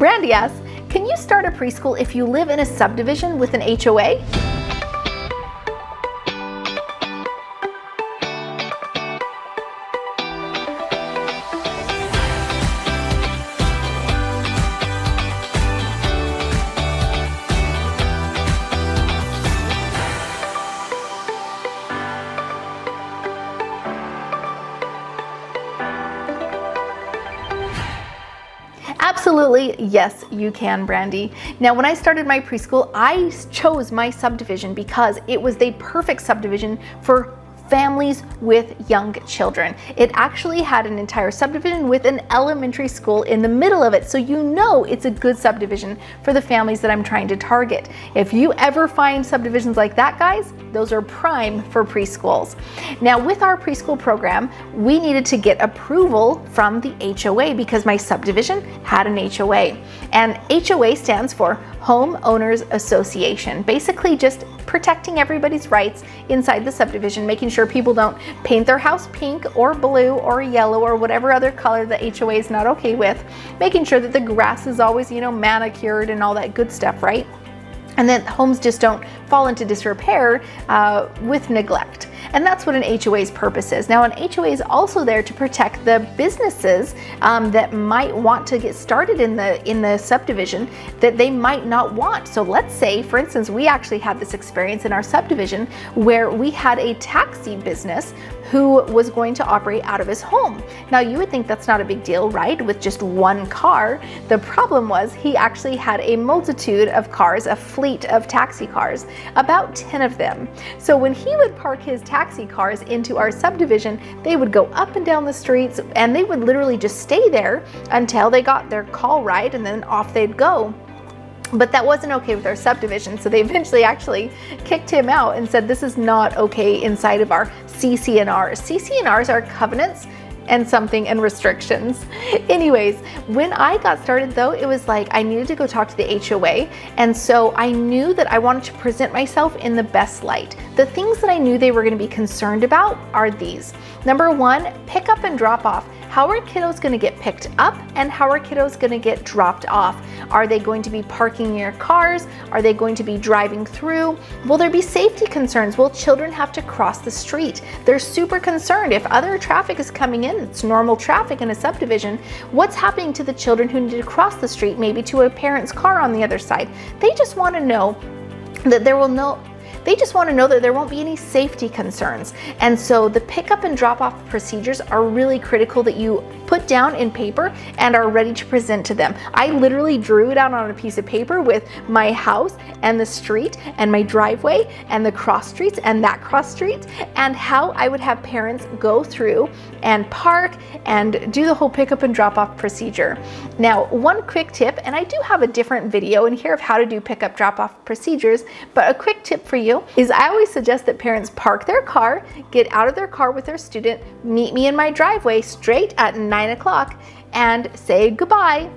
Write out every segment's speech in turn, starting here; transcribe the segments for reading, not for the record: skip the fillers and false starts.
Brandy asks, can you start a preschool if you live in a subdivision with an HOA? Absolutely, yes, you can, Brandy. Now, when I started my preschool, I chose my subdivision because it was the perfect subdivision for families with young children. It actually had an entire subdivision with an elementary school in the middle of it, so you know it's a good subdivision for the families that I'm trying to target. If you ever find subdivisions like that, guys, those are prime for preschools. Now, with our preschool program, we needed to get approval from the HOA because my subdivision had an HOA. And HOA stands for Homeowners Association, basically just protecting everybody's rights inside the subdivision, making sure people don't paint their house pink or blue or yellow or whatever other color the HOA is not okay with, making sure that the grass is always, manicured and all that good stuff, right? And that homes just don't fall into disrepair with neglect. And that's what an HOA's purpose is. Now, an HOA is also there to protect the businesses that might want to get started in the subdivision that they might not want. So let's say, for instance, we actually had this experience in our subdivision where we had a taxi business who was going to operate out of his home. Now, you would think that's not a big deal, right? With just one car. The problem was he actually had a multitude of cars, a fleet of taxi cars, about 10 of them. So when he would park his taxi cars into our subdivision, they would go up and down the streets and they would literally just stay there until they got their call right, and then off they'd go. But that wasn't okay with our subdivision, so they eventually actually kicked him out and said this is not okay inside of our CC&Rs. CC&Rs are covenants and restrictions. Anyways, when I got started though, it was like I needed to go talk to the HOA, and so I knew that I wanted to present myself in the best light. The things that I knew they were going to be concerned about are these. Number one, pick up and drop off. How are kiddos going to get picked up and how are kiddos going to get dropped off? Are they going to be parking near cars? Are they going to be driving through? Will there be safety concerns? Will children have to cross the street? They're super concerned. If other traffic is coming in, it's normal traffic in a subdivision, what's happening to the children who need to cross the street, maybe to a parent's car on the other side? They just want to know that there won't be any safety concerns. And so the pickup and drop off procedures are really critical that you put down in paper and are ready to present to them. I literally drew it out on a piece of paper with my house and the street and my driveway and the cross streets and that cross street, and how I would have parents go through and park and do the whole pickup and drop off procedure. Now, one quick tip, and I do have a different video in here of how to do pickup drop off procedures, but a quick tip for you is I always suggest that parents park their car, get out of their car with their student, meet me in my driveway straight at 9 o'clock and say goodbye.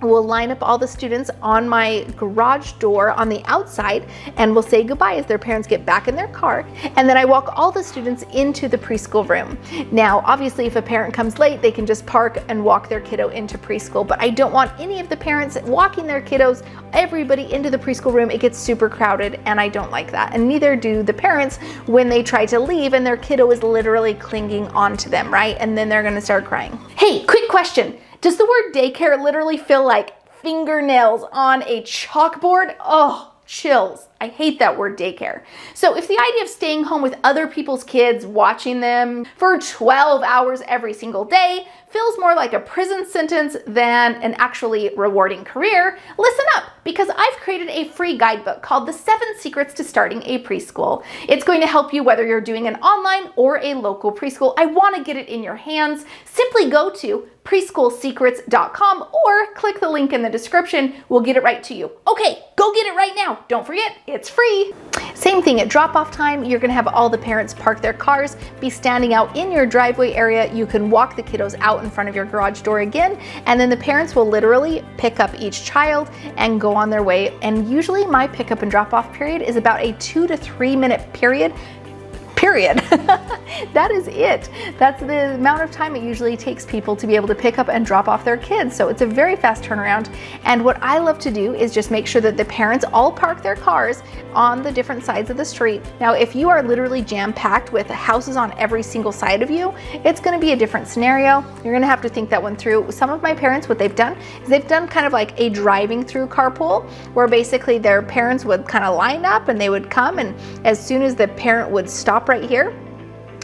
We'll line up all the students on my garage door on the outside and we'll say goodbye as their parents get back in their car, and then I walk all the students into the preschool room. Now, obviously, if a parent comes late, they can just park and walk their kiddo into preschool, but I don't want any of the parents walking their kiddos, everybody into the preschool room. It gets super crowded and I don't like that, and neither do the parents when they try to leave and their kiddo is literally clinging onto them, right? And then they're gonna start crying. Hey, quick question. Does the word daycare literally feel like fingernails on a chalkboard? Oh, chills. I hate that word daycare. So if the idea of staying home with other people's kids, watching them for 12 hours every single day feels more like a prison sentence than an actually rewarding career, listen up, because I've created a free guidebook called The 7 Secrets to Starting a Preschool. It's going to help you whether you're doing an online or a local preschool. I want to get it in your hands. Simply go to preschoolsecrets.com or click the link in the description. We'll get it right to you. Okay, go get it right now. Don't forget, it's free. Same thing at drop-off time. You're gonna have all the parents park their cars, be standing out in your driveway area. You can walk the kiddos out in front of your garage door again, and then the parents will literally pick up each child and go on their way. And usually my pickup and drop-off period is about a 2 to 3 minute period. period. That is it. That's the amount of time it usually takes people to be able to pick up and drop off their kids. So it's a very fast turnaround. And what I love to do is just make sure that the parents all park their cars on the different sides of the street. Now, if you are literally jam-packed with houses on every single side of you, it's going to be a different scenario. You're going to have to think that one through. Some of my parents, what they've done is they've done kind of like a driving through carpool, where basically their parents would kind of line up and they would come, and as soon as the parent would stop right here,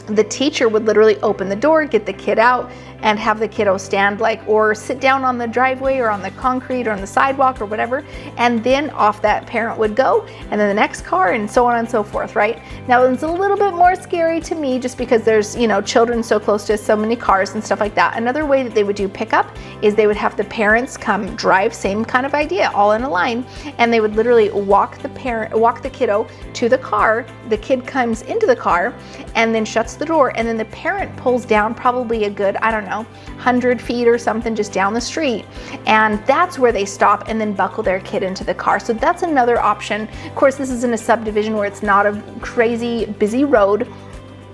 the teacher would literally open the door, get the kid out, and have the kiddo stand like, or sit down on the driveway or on the concrete or on the sidewalk or whatever, and then off that parent would go, and then the next car, and so on and so forth, right? Now it's a little bit more scary to me just because there's, you know, children so close to so many cars and stuff like that. Another way that they would do pickup is they would have the parents come drive, same kind of idea, all in a line, and they would literally walk the kiddo to the car. The kid comes into the car and then shuts the door, and then the parent pulls down probably a good, I don't know, 100 feet or something just down the street, and that's where they stop and then buckle their kid into the car. So that's another option. Of course, this is in a subdivision where it's not a crazy busy road.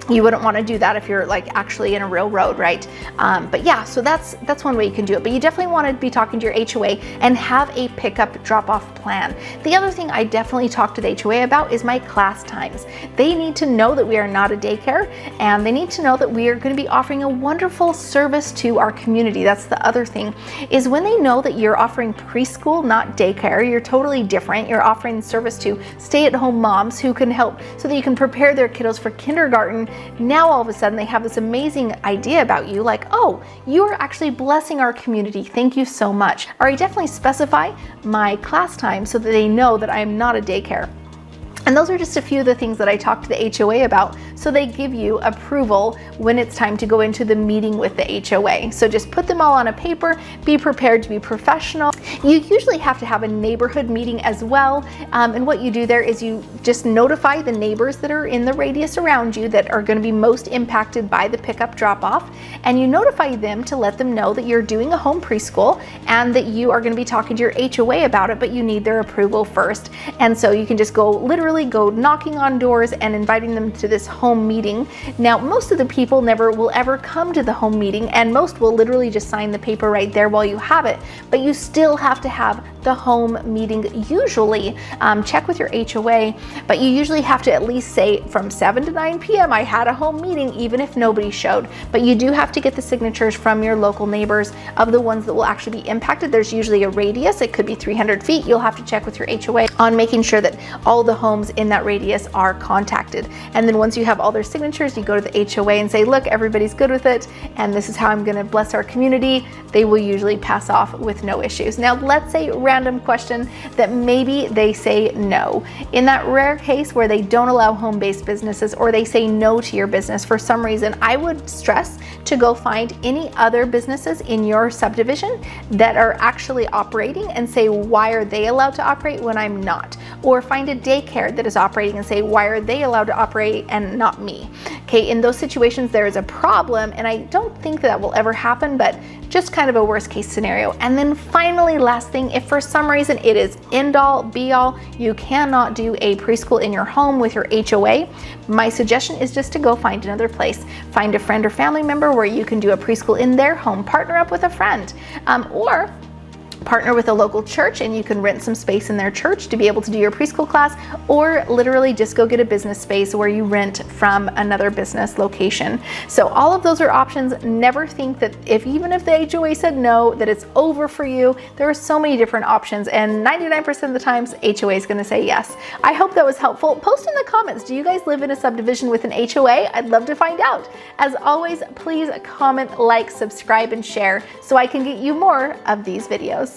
You wouldn't want to do that if you're like actually in a real road, right? But yeah, so that's one way you can do it. But you definitely want to be talking to your HOA and have a pickup drop-off plan. The other thing I definitely talk to the HOA about is my class times. They need to know that we are not a daycare, and they need to know that we are going to be offering a wonderful service to our community. That's the other thing, is when they know that you're offering preschool, not daycare, you're totally different. You're offering service to stay-at-home moms who can help so that you can prepare their kiddos for kindergarten. Now all of a sudden they have this amazing idea about you, like, oh, you are actually blessing our community. Thank you so much. Or I definitely specify my class time so that they know that I am not a daycare. And those are just a few of the things that I talk to the HOA about, so they give you approval when it's time to go into the meeting with the HOA. So just put them all on a paper, be prepared to be professional. You usually have to have a neighborhood meeting as well, and what you do there is you just notify the neighbors that are in the radius around you that are going to be most impacted by the pickup drop-off, and you notify them to let them know that you're doing a home preschool and that you are going to be talking to your HOA about it, but you need their approval first. And so you can just literally go knocking on doors and inviting them to this home meeting. Now, most of the people never will ever come to the home meeting, and most will literally just sign the paper right there while you have it, but you still have to have the home meeting usually. Check with your HOA, but you usually have to at least say from 7 to 9 p.m. I had a home meeting, even if nobody showed. But you do have to get the signatures from your local neighbors of the ones that will actually be impacted. There's usually a radius. It could be 300 feet. You'll have to check with your HOA on making sure that all the homes in that radius are contacted. And then once you have all their signatures, you go to the HOA and say, look, everybody's good with it, and this is how I'm going to bless our community. They will usually pass off with no issues. Now, let's say random question that maybe they say no. In that rare case where they don't allow home-based businesses, or they say no to your business for some reason, I would stress to go find any other businesses in your subdivision that are actually operating and say, why are they allowed to operate when I'm not? Or find a daycare that is operating and say, why are they allowed to operate and not me? Okay, in those situations, there is a problem, and I don't think that will ever happen, but just kind of a worst case scenario. And then finally, last thing, if for some reason it is end all be all, you cannot do a preschool in your home with your HOA, my suggestion is just to go find another place. Find a friend or family member where you can do a preschool in their home. Partner up with a friend, or partner with a local church and you can rent some space in their church to be able to do your preschool class, or literally just go get a business space where you rent from another business location. So all of those are options. Never think that even if the HOA said no, that it's over for you. There are so many different options, and 99% of the times HOA is going to say yes. I hope that was helpful. Post in the comments, do you guys live in a subdivision with an HOA? I'd love to find out. As always, please comment, like, subscribe, and share so I can get you more of these videos.